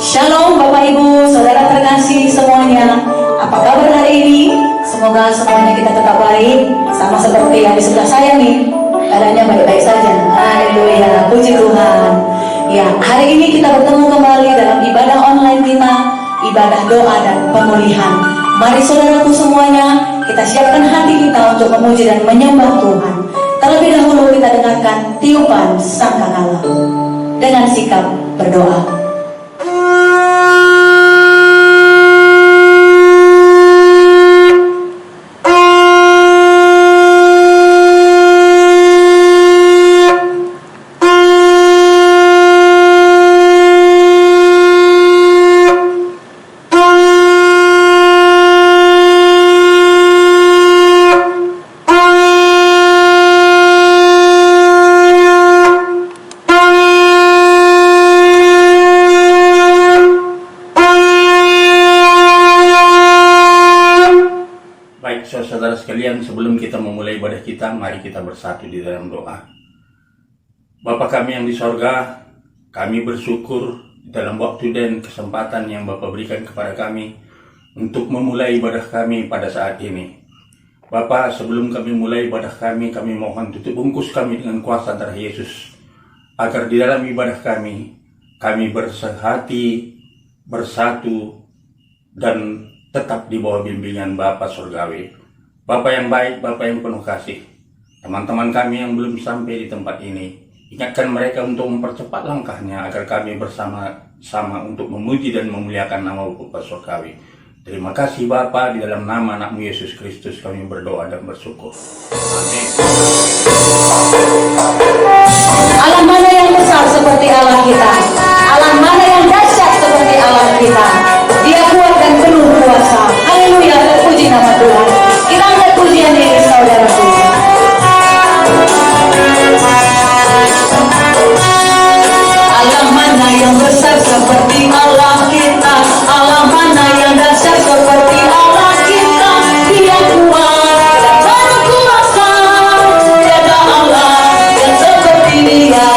Shalom Bapak Ibu, Saudara terkasih semuanya. Apa kabar hari ini? Semoga semuanya kita tetap baik. Sama seperti yang di sebelah saya nih, keadaannya baik-baik saja. Haleluya, puji Tuhan. Ya, hari ini kita bertemu kembali dalam ibadah online kita, ibadah doa dan pemulihan. Mari saudaraku semuanya, kita siapkan hati kita untuk memuji dan menyembah Tuhan. Terlebih dahulu kita dengarkan tiupan sangkakala dengan sikap berdoa. Saudara sekalian, sebelum kita memulai ibadah kita, mari kita bersatu di dalam doa. Bapa kami yang di sorga, kami bersyukur dalam waktu dan kesempatan yang Bapa berikan kepada kami untuk memulai ibadah kami pada saat ini. Bapa, sebelum kami mulai ibadah kami mohon tutup bungkus kami dengan kuasa darah Yesus, agar di dalam ibadah kami bersehati, bersatu, dan tetap di bawah bimbingan Bapa Surgawi. Bapak yang baik, Bapak yang penuh kasih. Teman-teman kami yang belum sampai di tempat ini, ingatkan mereka untuk mempercepat langkahnya agar kami bersama-sama untuk memuji dan memuliakan nama Bapa Surgawi. Terima kasih Bapa, di dalam nama anak-Mu Yesus Kristus kami berdoa dan bersyukur. Amin. Allah mana yang besar seperti Allah kita? Allah mana yang dahsyat seperti Allah kita? Dia kuat dan penuh kuasa. Haleluya, terpuji nama Tuhan. Kita angkat pujian ini saudaraku. Allah mana yang besar seperti Allah kita? Allah mana yang dahsyat seperti Allah kita? Dia kuat dan penuh kuasa. Tiada Allah yang seperti Dia.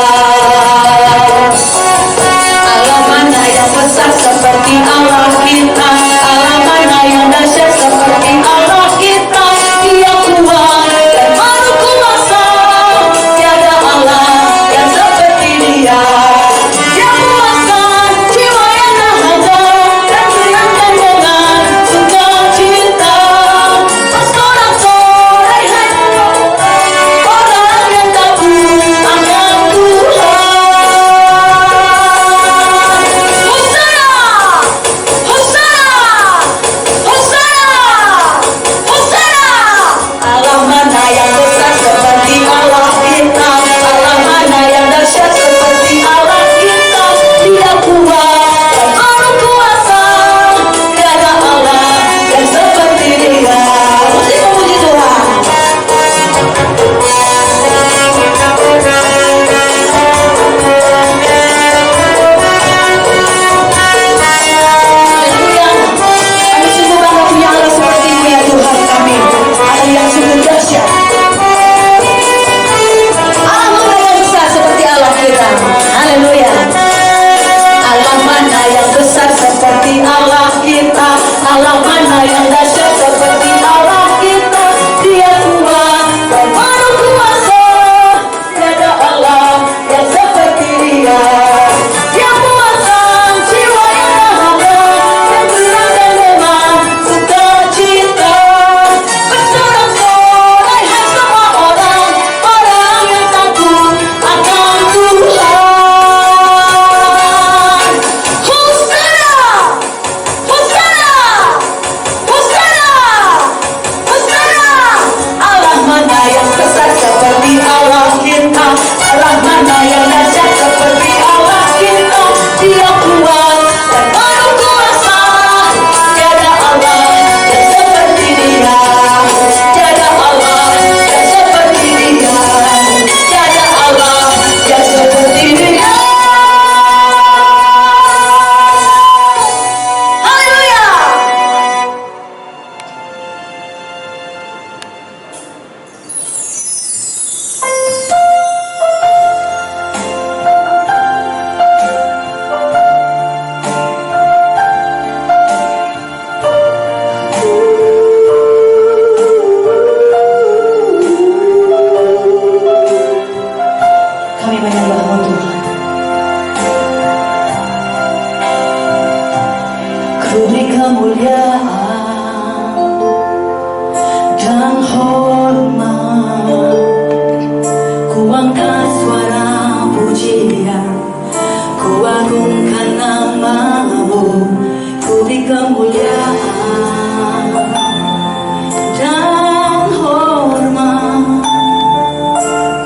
kemuliaan dan hormat. Ku angkat suara pujian, ku agungkan namamu, ku beri kemuliaan dan hormat.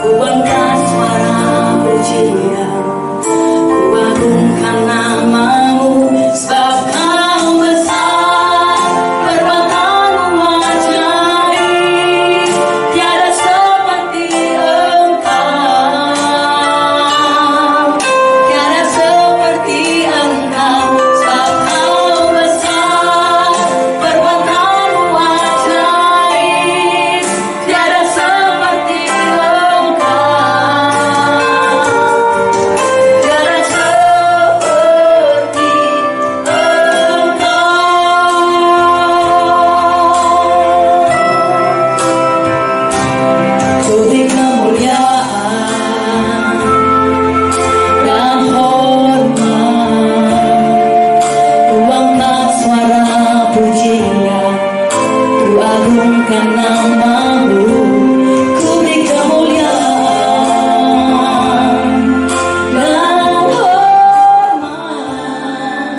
Ku angkat suara pujian, ku agungkan namamu, sebab kau besar, perbuatanmu ajaib, tiada seperti engkau, tiada seperti engkau, sebab kau besar, perbuatanmu ajaib, tiada seperti engkau, tiada seperti engkau. Ku beri kemuliaan dan hormat, ku angkat suara pujian, ku agungkan namamu, ku beri kemuliaan dan hormat.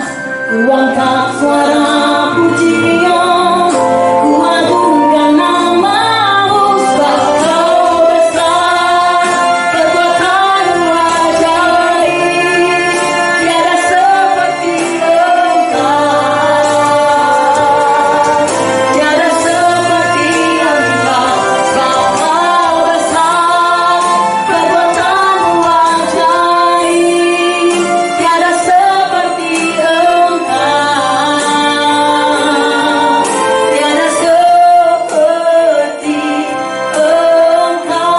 Ku angkat suara pujian, ku agungkan namamu, sebab kau besar, perbuatanmu ajaib, tiada seperti engkau, tiada seperti engkau, sebab kau besar, perbuatanmu ajaib, tiada seperti engkau, tiada seperti engkau.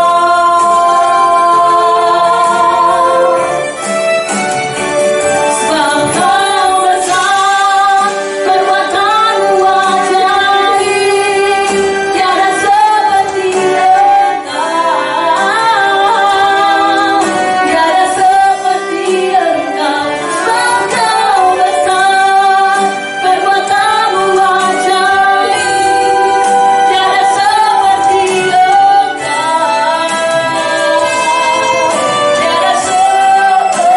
Sebab kau besar, perbuatanmu ajaib, tiada seperti engkau, tiada seperti engkau. Sebab kau besar, perbuatanmu ajaib, tiada seperti engkau, tiada seperti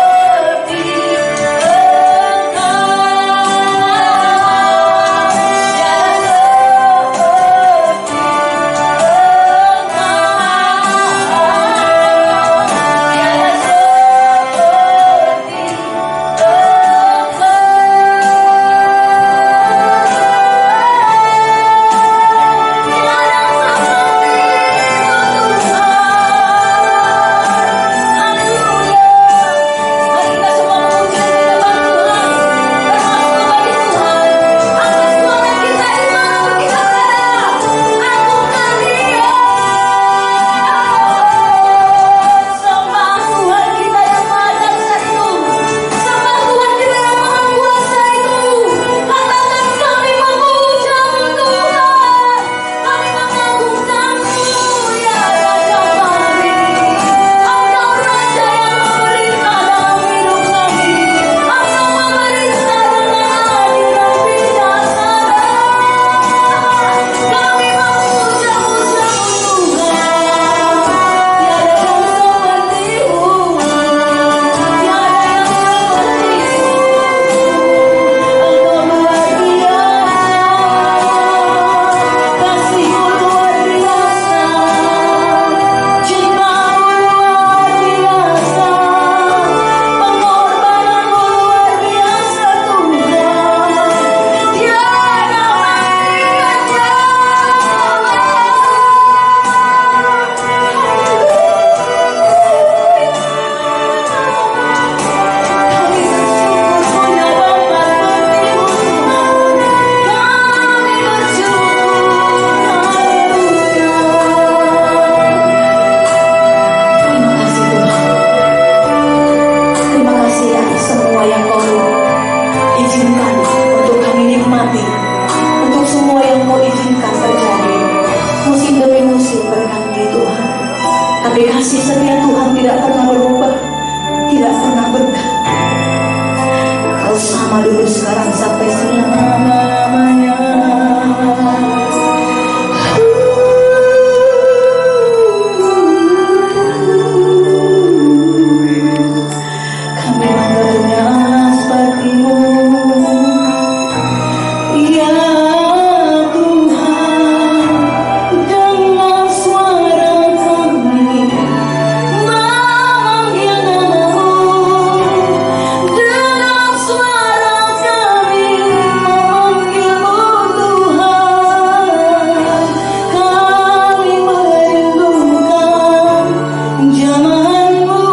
Tapi kasih setia Tuhan tidak pernah berubah, tidak pernah berganti. Kau sama bersama dulu sekarang sampai selama-lamanya. Kami manggilnya sepertimu, ya Tuhan, dengar suara kami memanggil namamu, dengar suara kami memanggilmu Tuhan. Kami merindukan jamahanmu,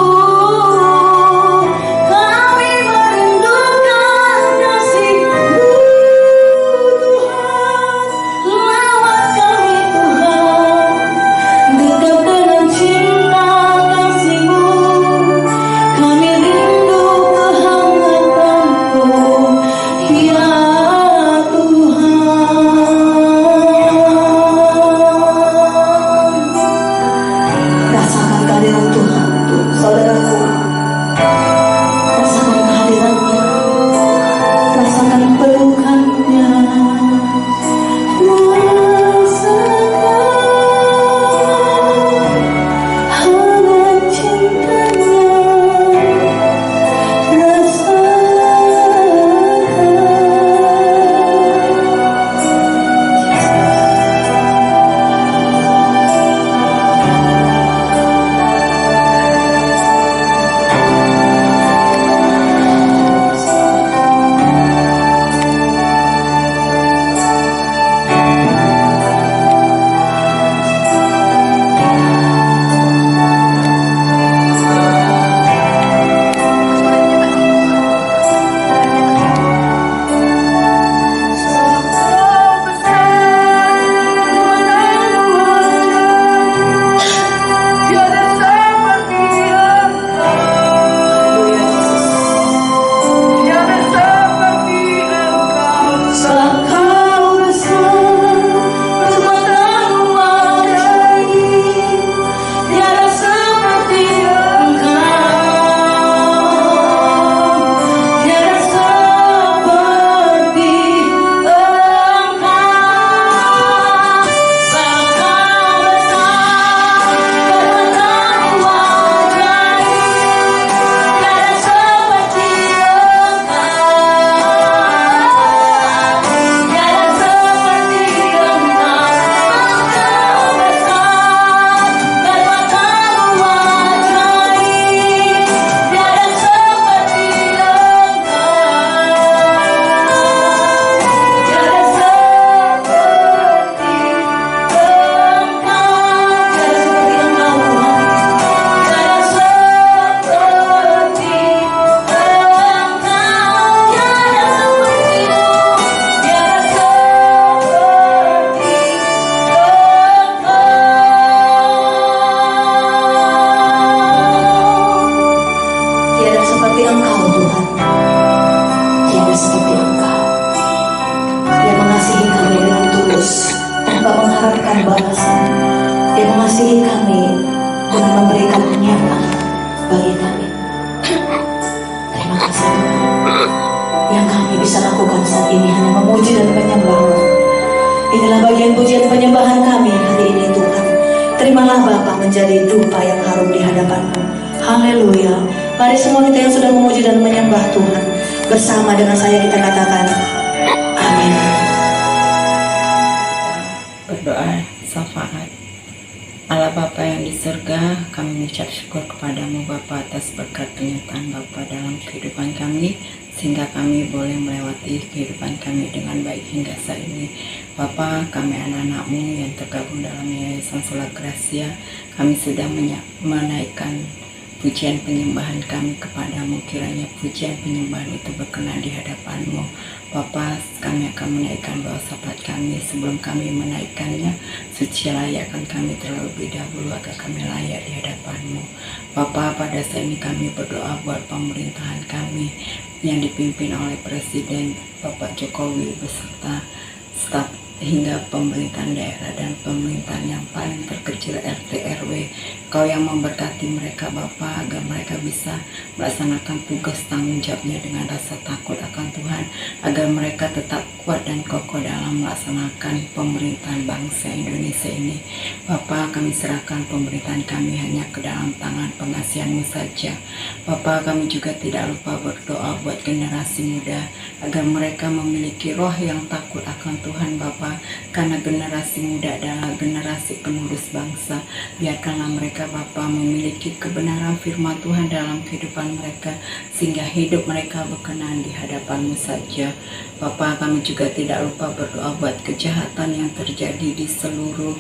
kami merindukan kasih-Mu Tuhan. Lawat kami Tuhan, dekat dengan cinta kasih-Mu. Kami rindu kehangatan-Mu, ya Tuhan. Rasakan kehadiran Tuhan untuk saudaraku. Rasakan kehadirannya, rasakan pelukannya, rasakan hangat cintanya, tiada seperti Engkau Tuhan, tiada seperti Engkau yang mengasihi kami dengan tulus tanpa mengharapkan balasan, yang mengasihi kami dengan memberikan nyata bagi kami. Terima kasih Tuhan, yang kami bisa lakukan saat ini hanya memuji dan menyembah-Mu. Inilah bagian pujian penyembahan kami hari ini Tuhan. Terimalah Bapa menjadi dupa yang harum di hadapan-Mu. Haleluya. Mari semua kita yang sudah memuji dan menyembah Tuhan, bersama dengan saya kita katakan amin. Berdoa syafaat. Allah Bapa yang di surga, kami mengucap syukur kepadamu Bapa atas berkat penyertaan Bapa dalam kehidupan kami, sehingga kami boleh melewati kehidupan kami dengan baik hingga saat ini. Bapa, kami anak-anak-Mu yang tergabung dalam Yayasan Sola Gracia, kami sudah menaikkan pujian penyembahan kami kepadamu. Kiranya pujian penyembahan itu berkenan di hadapan-Mu. Bapa, kami akan menaikkan doa syafaat kami. Sebelum kami menaikkannya, suci layakkan kami terlebih dahulu agar kami layak di hadapan-Mu. Bapa, pada saat ini kami berdoa buat pemerintahan kami yang dipimpin oleh Presiden Bapak Jokowi beserta staf hingga pemerintahan daerah dan pemerintahan yang paling terkecil RT RW. Kau yang memberkati mereka Bapa, agar mereka bisa melaksanakan tugas tanggung jawabnya dengan rasa takut akan Tuhan Tuhan, agar mereka tetap kuat dan kokoh dalam melaksanakan pemerintahan bangsa Indonesia ini. Bapa, kami serahkan pemerintahan kami hanya ke dalam tangan pengasihan-Mu saja. Bapa, kami juga tidak lupa berdoa buat generasi muda, agar mereka memiliki roh yang takut akan Tuhan Bapa, karena generasi muda adalah generasi penerus bangsa. Biarkanlah mereka Bapa memiliki kebenaran firman Tuhan dalam kehidupan mereka, sehingga hidup mereka berkenan di hadapan-Mu saja. Bapa, kami juga tidak lupa berdoa buat kejahatan yang terjadi di seluruh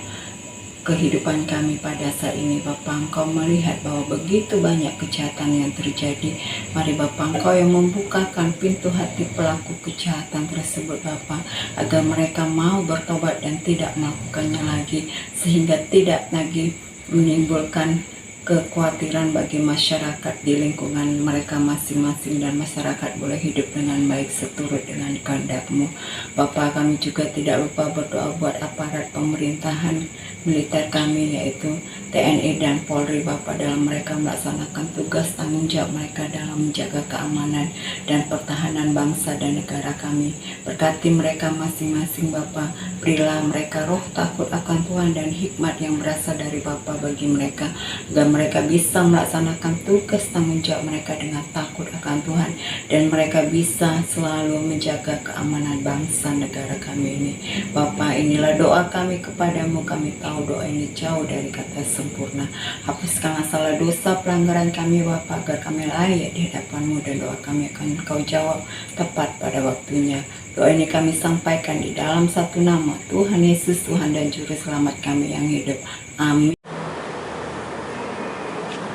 kehidupan kami pada saat ini. Bapa, Engkau melihat bahwa begitu banyak kejahatan yang terjadi. Mari Bapa, Engkau yang membukakan pintu hati pelaku kejahatan tersebut Bapa, agar mereka mau bertobat dan tidak melakukannya lagi, sehingga tidak lagi menimbulkan kekhawatiran bagi masyarakat di lingkungan mereka masing-masing, dan masyarakat boleh hidup dengan baik seturut dengan kehendak-Mu. Bapa, kami juga tidak lupa berdoa buat aparat pemerintahan militer kami, yaitu TNI dan Polri Bapa, dalam mereka melaksanakan tugas tanggung jawab mereka dalam menjaga keamanan dan pertahanan bangsa dan negara kami. Berkati mereka masing-masing Bapa, berilah mereka roh takut akan Tuhan dan hikmat yang berasal dari Bapa bagi mereka, agar mereka bisa melaksanakan tugas tanggung jawab mereka dengan takut akan Tuhan, dan mereka bisa selalu menjaga keamanan bangsa negara kami ini. Bapa, inilah doa kami kepadamu. Kami tahu doa ini jauh dari kata sempurna. Hapuskanlah salah dosa pelanggaran kami Bapa, agar kami layak di hadapan-Mu, dan doa kami akan Engkau jawab tepat pada waktunya. Doa ini kami sampaikan di dalam satu nama, Tuhan Yesus, Tuhan dan Juru Selamat kami yang hidup. Amin.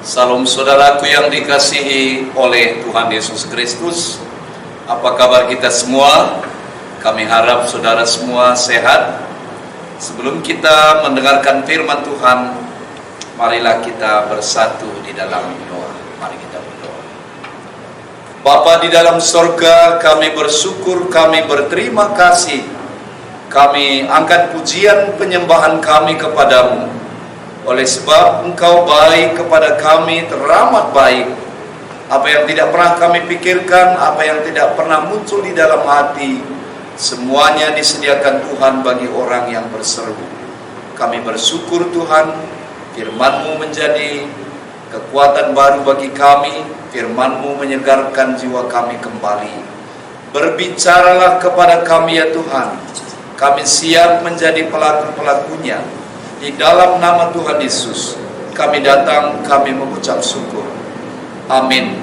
Salam saudaraku yang dikasihi oleh Tuhan Yesus Kristus. Apa kabar kita semua? Kami harap saudara semua sehat. Sebelum kita mendengarkan firman Tuhan, marilah kita bersatu di dalam doa. Mari kita berdoa. Bapa di dalam sorga, kami bersyukur, kami berterima kasih. Kami angkat pujian penyembahan kami kepadamu. Oleh sebab Engkau baik kepada kami, teramat baik. Apa yang tidak pernah kami pikirkan, apa yang tidak pernah muncul di dalam hati, semuanya disediakan Tuhan bagi orang yang berseru. Kami bersyukur Tuhan, firman-Mu menjadi kekuatan baru bagi kami, firman-Mu menyegarkan jiwa kami kembali. Berbicaralah kepada kami ya Tuhan, kami siap menjadi pelaku-pelakunya. Di dalam nama Tuhan Yesus, kami datang, kami mengucap syukur. Amin.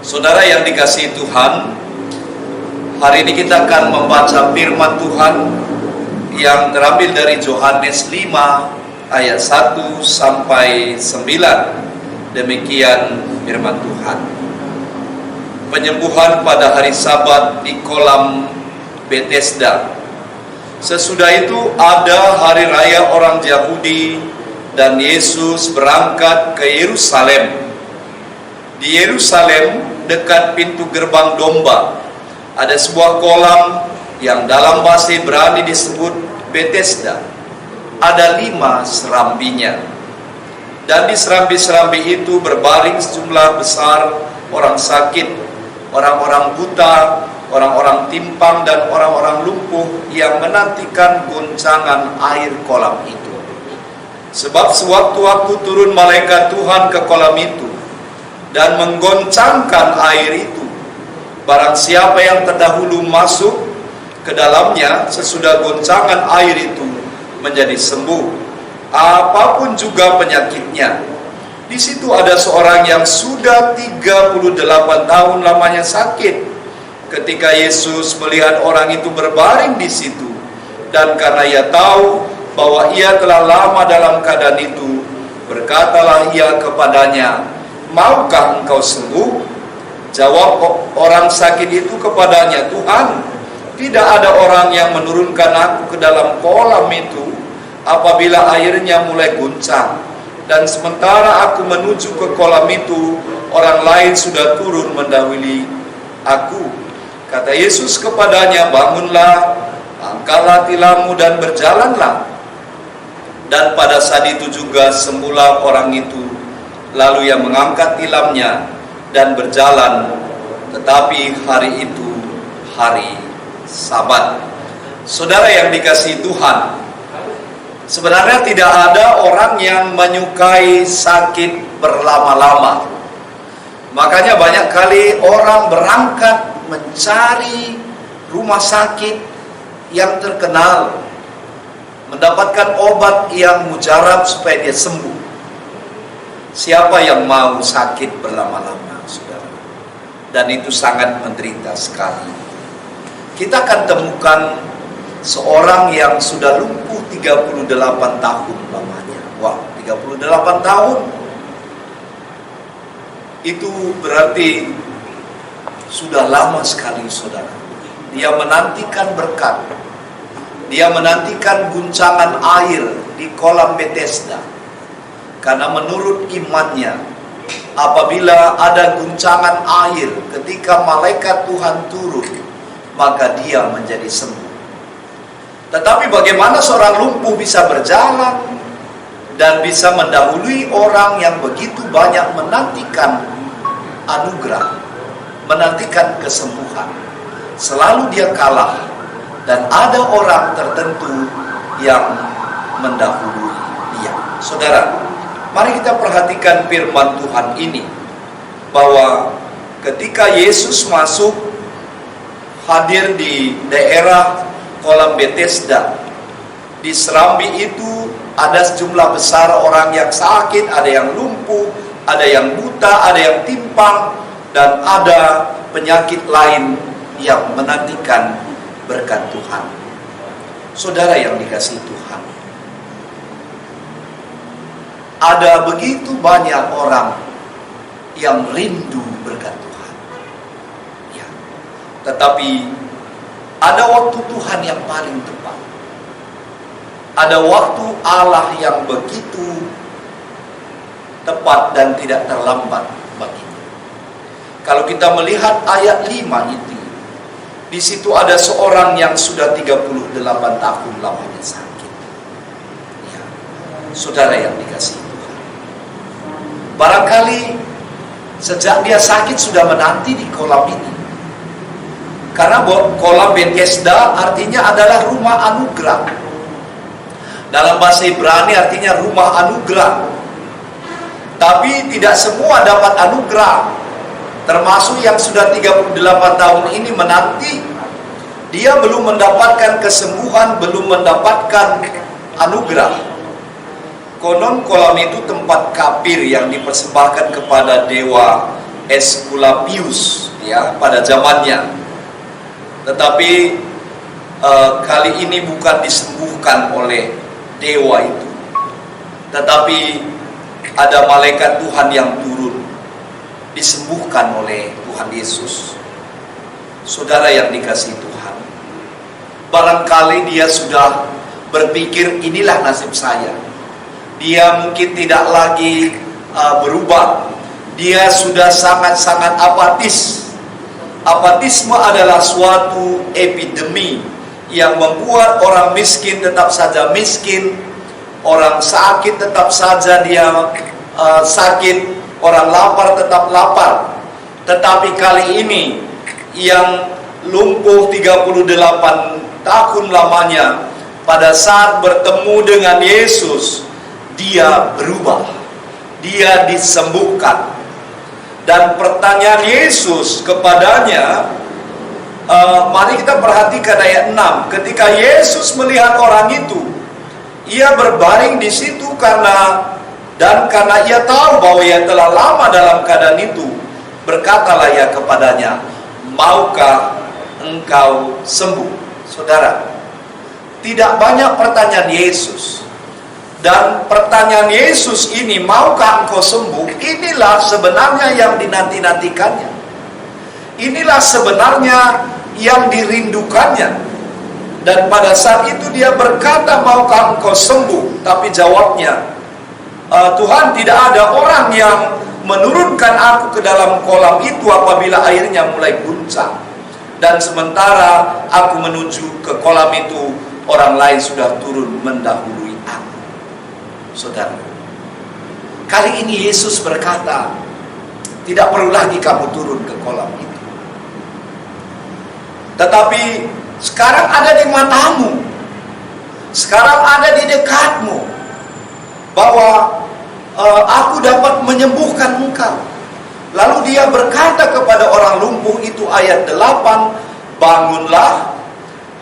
Saudara yang dikasihi Tuhan, hari ini kita akan membaca firman Tuhan yang terambil dari Yohanes 5 ayat 1 sampai 9. Demikian firman Tuhan. Penyembuhan pada hari Sabat di kolam Bethesda. Sesudah itu ada hari raya orang Yahudi, dan Yesus berangkat ke Yerusalem. Di Yerusalem, dekat pintu gerbang domba, ada sebuah kolam yang dalam bahasa Ibrani disebut Bethesda. Ada 5 serambinya, dan di serambi-serambi itu berbaring sejumlah besar orang sakit, orang-orang buta, orang-orang timpang, dan orang-orang lumpuh yang menantikan goncangan air kolam itu. Sebab sewaktu-waktu turun malaikat Tuhan ke kolam itu dan menggoncangkan air itu, barang siapa yang terdahulu masuk ke dalamnya sesudah goncangan air itu menjadi sembuh, apapun juga penyakitnya. Di situ ada seorang yang sudah 38 tahun lamanya sakit. Ketika Yesus melihat orang itu berbaring di situ, dan karena ia tahu bahwa ia telah lama dalam keadaan itu, berkatalah ia kepadanya, "Maukah engkau sembuh?" Jawab orang sakit itu kepadanya, "Tuhan, tidak ada orang yang menurunkan aku ke dalam kolam itu apabila airnya mulai guncang. Dan sementara aku menuju ke kolam itu, orang lain sudah turun mendahului aku." Kata Yesus kepadanya, "Bangunlah, angkatlah tilammu dan berjalanlah." Dan pada saat itu juga sembuhlah orang itu. Lalu ia mengangkat tilamnya dan berjalan. Tetapi hari itu hari Sabat. Saudara yang dikasihi Tuhan, sebenarnya tidak ada orang yang menyukai sakit berlama-lama. Makanya banyak kali orang berangkat mencari rumah sakit yang terkenal, mendapatkan obat yang mujarab supaya dia sembuh. Siapa yang mau sakit berlama-lama, saudara? Dan itu sangat menderita sekali. Kita akan temukan seorang yang sudah lumpuh 38 tahun lamanya. Wah, 38 tahun. Itu berarti sudah lama sekali, saudara. Dia menantikan berkat. Dia menantikan guncangan air di kolam Bethesda. Karena menurut imannya, apabila ada guncangan air ketika malaikat Tuhan turun, maka dia menjadi sembuh. Tetapi bagaimana seorang lumpuh bisa berjalan dan bisa mendahului orang yang begitu banyak menantikan anugerah, menantikan kesembuhan? Selalu dia kalah, dan ada orang tertentu yang mendahului dia. Saudara, mari kita perhatikan firman Tuhan ini, bahwa ketika Yesus masuk hadir di daerah kolam Bethesda, di serambi itu ada sejumlah besar orang yang sakit, ada yang lumpuh, ada yang buta, ada yang timpang, dan ada penyakit lain yang menantikan berkat Tuhan. Saudara yang dikasihi Tuhan, ada begitu banyak orang yang rindu berkat Tuhan, ya. Tetapi ada waktu Tuhan yang paling tepat. Ada waktu Allah yang begitu tepat dan tidak terlambat baginya. Kalau kita melihat ayat 5 itu, di situ ada seorang yang sudah 38 tahun lamanya sakit. Ya, saudara yang dikasihi Tuhan, barangkali sejak dia sakit sudah menanti di kolam ini. Karena kolam Bethesda artinya adalah rumah anugerah. Dalam bahasa Ibrani artinya rumah anugerah. Tapi tidak semua dapat anugerah. Termasuk yang sudah 38 tahun ini menanti, dia belum mendapatkan kesembuhan, belum mendapatkan anugerah. Konon kolam itu tempat kafir yang dipersembahkan kepada dewa Esculapius, ya, pada zamannya. Tetapi kali ini bukan disembuhkan oleh dewa itu, tetapi ada malaikat Tuhan yang turun, disembuhkan oleh Tuhan Yesus. Saudara yang dikasihi Tuhan, barangkali dia sudah berpikir, inilah nasib saya. Dia mungkin tidak lagi berubah. Dia sudah sangat-sangat apatis. Apatisme adalah suatu epidemi yang membuat orang miskin tetap saja miskin, orang sakit tetap saja dia sakit, orang lapar tetap lapar. Tetapi kali ini yang lumpuh 38 tahun lamanya, pada saat bertemu dengan Yesus, dia berubah, dia disembuhkan. Dan pertanyaan Yesus kepadanya, mari kita perhatikan ayat 6. Ketika Yesus melihat orang itu, ia berbaring di situ karena ia tahu bahwa ia telah lama dalam keadaan itu, berkatalah ia kepadanya, maukah engkau sembuh? Saudara, tidak banyak pertanyaan Yesus. Dan pertanyaan Yesus ini, maukah engkau sembuh? Inilah sebenarnya yang dinanti-nantikannya. Inilah sebenarnya yang dirindukannya. Dan pada saat itu dia berkata, maukah engkau sembuh? Tapi jawabnya, Tuhan, tidak ada orang yang menurunkan aku ke dalam kolam itu apabila airnya mulai guncang. Dan sementara aku menuju ke kolam itu, orang lain sudah turun mendahului aku. Saudara, kali ini Yesus berkata, tidak perlu lagi kamu turun ke kolam itu. Tetapi sekarang ada di matamu, sekarang ada di dekatmu, bahwa aku dapat menyembuhkan engkau. Lalu dia berkata kepada orang lumpuh itu, ayat 8, bangunlah,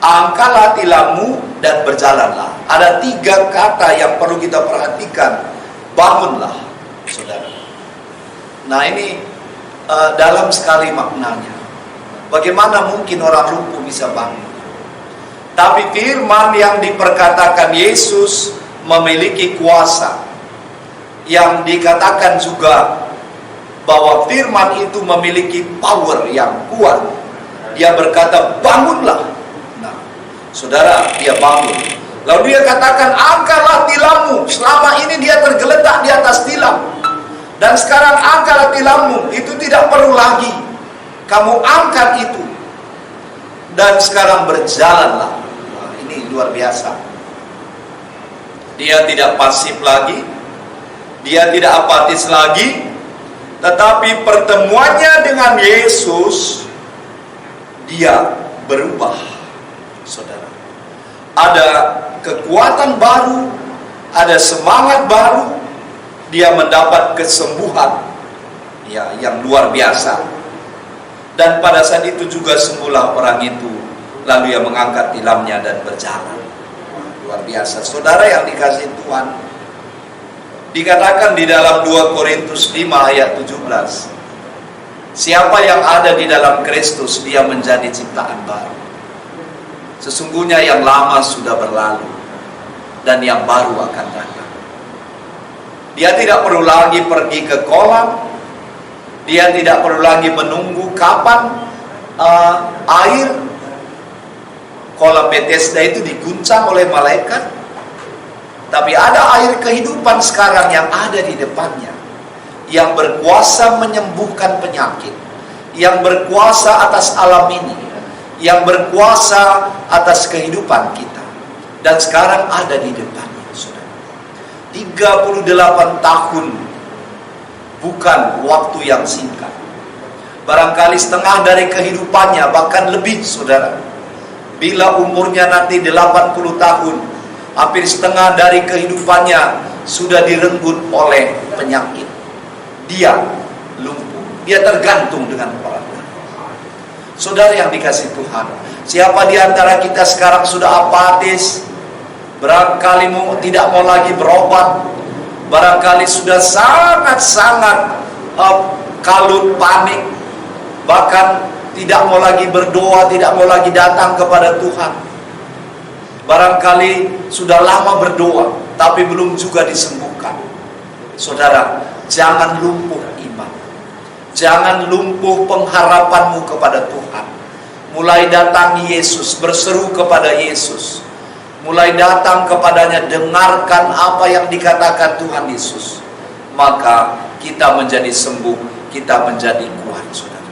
angkatlah tilammu dan berjalanlah. Ada 3 kata yang perlu kita perhatikan. Bangunlah, saudara. Nah, ini dalam sekali maknanya. Bagaimana mungkin orang lumpuh bisa bangun? Tapi firman yang diperkatakan Yesus memiliki kuasa. Yang dikatakan juga bahwa firman itu memiliki power yang kuat. Dia berkata, bangunlah. Nah, saudara, dia bangun. Lalu dia katakan, angkatlah tilammu. Selama ini dia tergeletak di atas tilam. Dan sekarang angkatlah tilammu. Itu tidak perlu lagi kamu angkat itu. Dan sekarang berjalanlah. Nah, ini luar biasa. Dia tidak pasif lagi. Dia tidak apatis lagi. Tetapi pertemuannya dengan Yesus, dia berubah, saudara. Ada kekuatan baru, ada semangat baru, dia mendapat kesembuhan ya, yang luar biasa. Dan pada saat itu juga sembuhlah orang itu, lalu ia mengangkat tilamnya dan berjalan. Luar biasa, saudara yang dikasihi Tuhan. Dikatakan di dalam 2 Korintus 5 ayat 17, siapa yang ada di dalam Kristus, dia menjadi ciptaan baru. Sesungguhnya yang lama sudah berlalu dan yang baru akan datang. Dia tidak perlu lagi pergi ke kolam. Dia tidak perlu lagi menunggu kapan air kolam Bethesda itu diguncang oleh malaikat. Tapi ada air kehidupan sekarang yang ada di depannya, yang berkuasa menyembuhkan penyakit, yang berkuasa atas alam ini, yang berkuasa atas kehidupan kita. Dan sekarang ada di depannya, saudara. 38 tahun bukan waktu yang singkat. Barangkali setengah dari kehidupannya, bahkan lebih, saudara. Bila umurnya nanti 80 tahun, hampir setengah dari kehidupannya sudah direnggut oleh penyakit. Dia lumpuh, dia tergantung dengan orang lain. Saudara yang dikasihi Tuhan, siapa di antara kita sekarang sudah apatis, barangkali tidak mau lagi berobat, barangkali sudah sangat-sangat kalut, panik, bahkan tidak mau lagi berdoa, tidak mau lagi datang kepada Tuhan. Barangkali sudah lama berdoa, tapi belum juga disembuhkan. Saudara, jangan lumpuh iman. Jangan lumpuh pengharapanmu kepada Tuhan. Mulai datangi Yesus, berseru kepada Yesus. Mulai datang kepadanya, dengarkan apa yang dikatakan Tuhan Yesus. Maka kita menjadi sembuh, kita menjadi kuat, saudara.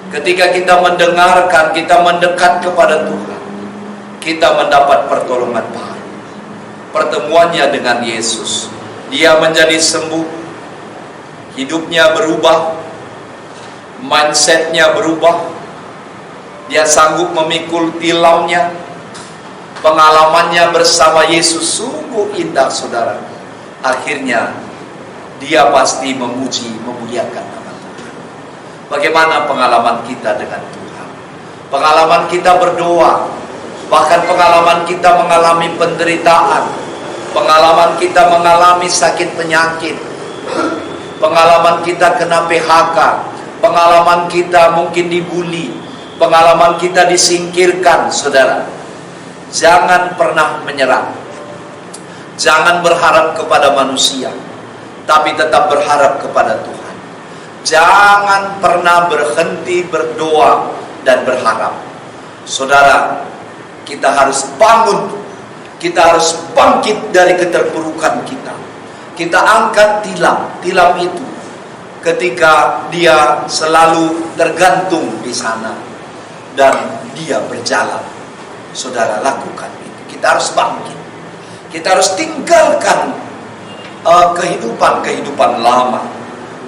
Ketika kita mendengarkan, kita mendekat kepada Tuhan, kita mendapat pertolongan baru. Pertemuannya dengan Yesus, dia menjadi sembuh, hidupnya berubah, mindsetnya berubah, dia sanggup memikul tilamnya. Pengalamannya bersama Yesus sungguh indah, saudara. Akhirnya dia pasti memuji, memuliakan nama Tuhan. Bagaimana pengalaman kita dengan Tuhan? Pengalaman kita berdoa, bahkan pengalaman kita mengalami penderitaan, pengalaman kita mengalami sakit penyakit, pengalaman kita kena PHK, pengalaman kita mungkin dibully, pengalaman kita disingkirkan, saudara. Jangan pernah menyerah. Jangan berharap kepada manusia, tapi tetap berharap kepada Tuhan. Jangan pernah berhenti berdoa dan berharap. Saudara, kita harus bangun, kita harus bangkit dari keterpurukan kita. Kita angkat tilam itu ketika dia selalu tergantung di sana dan dia berjalan. Saudara, lakukan itu. Kita harus bangkit. Kita harus tinggalkan kehidupan lama.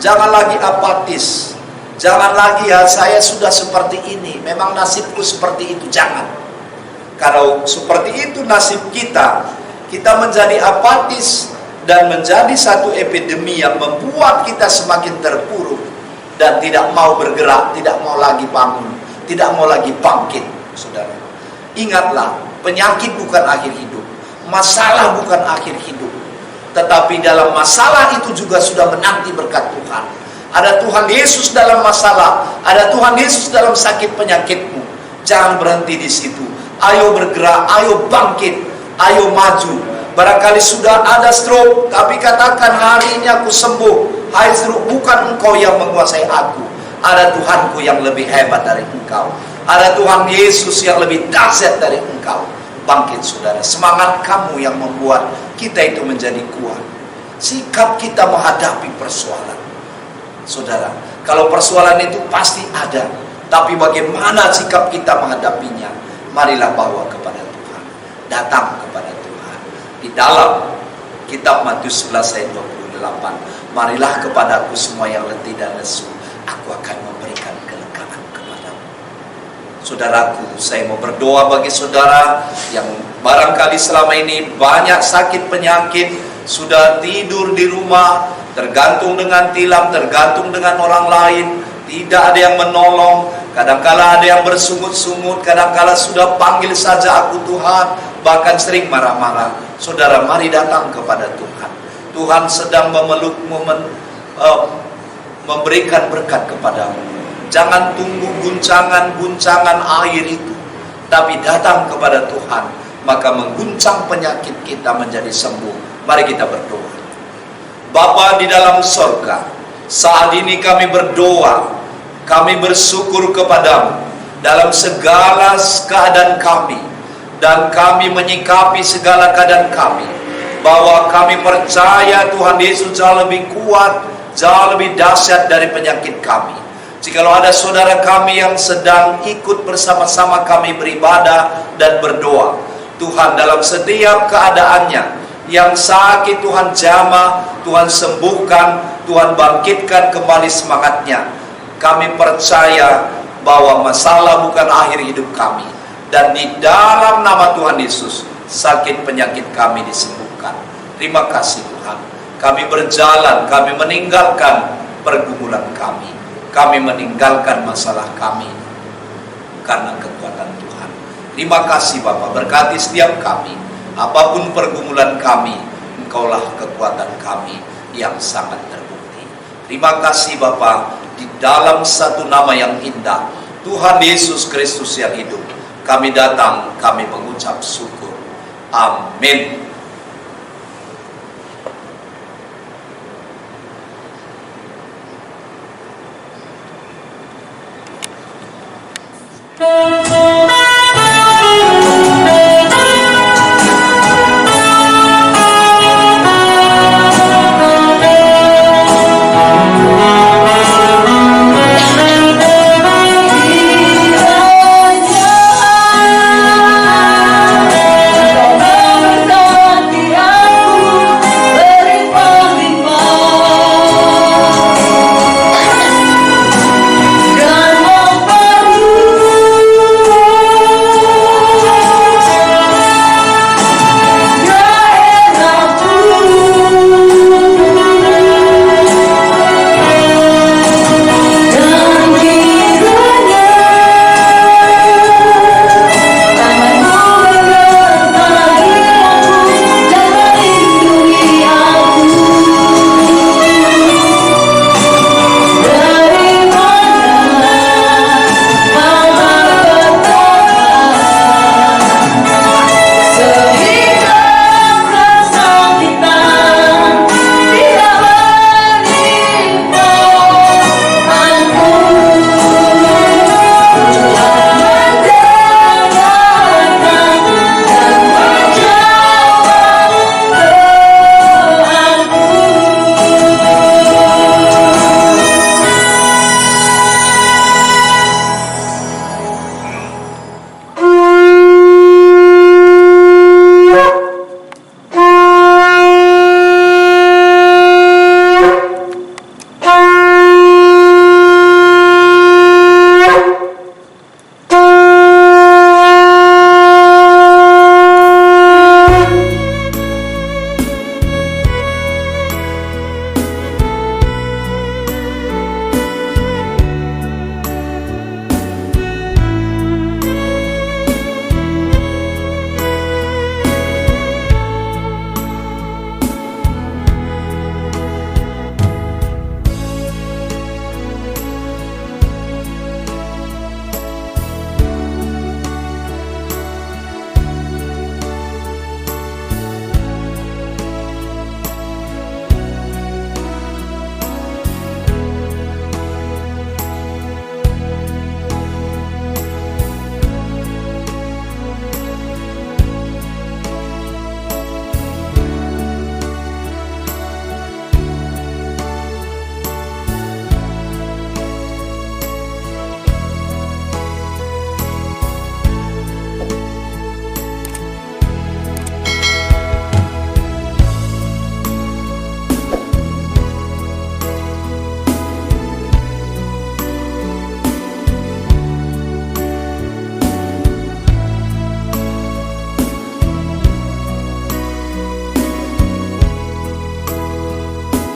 Jangan lagi apatis. Jangan lagi ya, saya sudah seperti ini, memang nasibku seperti itu. Jangan. Kalau seperti itu nasib kita, kita menjadi apatis dan menjadi satu epidemi yang membuat kita semakin terpuruk dan tidak mau bergerak, tidak mau lagi bangun, tidak mau lagi bangkit. Saudara, ingatlah, penyakit bukan akhir hidup, masalah bukan akhir hidup, tetapi dalam masalah itu juga sudah menanti berkat Tuhan. Ada Tuhan Yesus dalam masalah, ada Tuhan Yesus dalam sakit penyakitmu. Jangan berhenti di situ. Ayo bergerak, ayo bangkit, ayo maju. Barangkali sudah ada stroke, tapi katakan, hari ini aku sembuh. Hai stroke, bukan engkau yang menguasai aku. Ada Tuhanku yang lebih hebat dari engkau. Ada Tuhan Yesus yang lebih dahsyat dari engkau. Bangkit saudara, semangat kamu yang membuat kita itu menjadi kuat. Sikap kita menghadapi persoalan. Saudara, kalau persoalan itu pasti ada, tapi bagaimana sikap kita menghadapinya? Marilah bawa kepada Tuhan, datang kepada Tuhan. Di dalam kitab Matius 11 ayat 28, marilah kepadaku semua yang letih dan lesu, aku akan memberikan kelegaan kepadamu. Saudaraku, saya mau berdoa bagi saudara yang barangkali selama ini banyak sakit penyakit, sudah tidur di rumah, tergantung dengan tilam, tergantung dengan orang lain, tidak ada yang menolong. Kadangkala ada yang bersungut-sungut, kadangkala sudah panggil saja aku Tuhan, bahkan sering marah-marah. Saudara, mari datang kepada Tuhan. Tuhan sedang memelukmu, memberikan berkat kepadamu. Jangan tunggu guncangan-guncangan air itu, tapi datang kepada Tuhan, maka mengguncang penyakit kita menjadi sembuh. Mari kita berdoa. Bapa di dalam sorga, saat ini kami berdoa, kami bersyukur kepadamu dalam segala keadaan kami, dan kami menyikapi segala keadaan kami, bahwa kami percaya Tuhan Yesus jauh lebih kuat, jauh lebih dahsyat dari penyakit kami. Jikalau ada saudara kami yang sedang ikut bersama-sama kami beribadah dan berdoa, Tuhan, dalam setiap keadaannya, yang sakit Tuhan jamah, Tuhan sembuhkan, Tuhan bangkitkan kembali semangatnya. Kami percaya bahwa masalah bukan akhir hidup kami, dan di dalam nama Tuhan Yesus sakit penyakit kami disembuhkan. Terima kasih Tuhan. Kami berjalan, kami meninggalkan pergumulan kami meninggalkan masalah kami karena kekuatan Tuhan. Terima kasih Bapa, berkati setiap kami. Apapun pergumulan kami, Engkaulah kekuatan kami yang sangat terbukti. Terima kasih Bapa, di dalam satu nama yang indah, Tuhan Yesus Kristus yang hidup, kami datang, kami mengucap syukur. Amin.